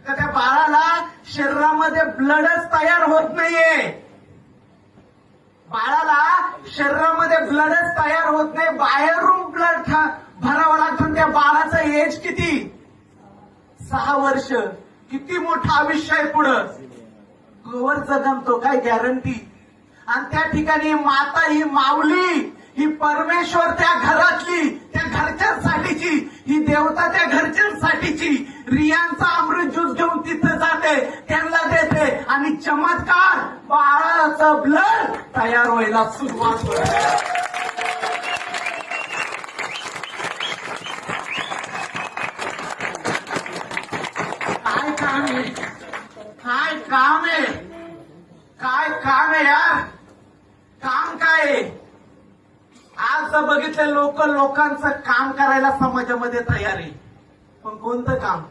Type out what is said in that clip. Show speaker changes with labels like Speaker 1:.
Speaker 1: का त्या बाळाला शरीरामध्ये ब्लडच तयार होत नाहीये. बाळाला शरीरामध्ये ब्लडच तयार होत नाही. बाहेरून ब्लड भरावं लागतं. त्या बाळाचं एज किती? 6 वर्ष. किती मोठं आयुष्य आहे पुढं. कवर जगमतो काय गॅरंटी. आणि त्या ठिकाणी माता ही माऊली, ही परमेश्वर त्या घरातली, त्या घरच्यांसाठीची, ही देवता त्या घरच्यांसाठीची रियांचा अमृत ज्यूस घेऊन तिथं जाते, त्यांना देते आणि चमत्कार बाळाचं ब्लड तयार व्हायला सुरुवात होते. काय काम आहे, काय काम आहे, काय काम आहे यार. काम काय आहे. आज बघितलं लोकांचं काम करायला समाजामध्ये तयार आहे, पण कोणतं काम.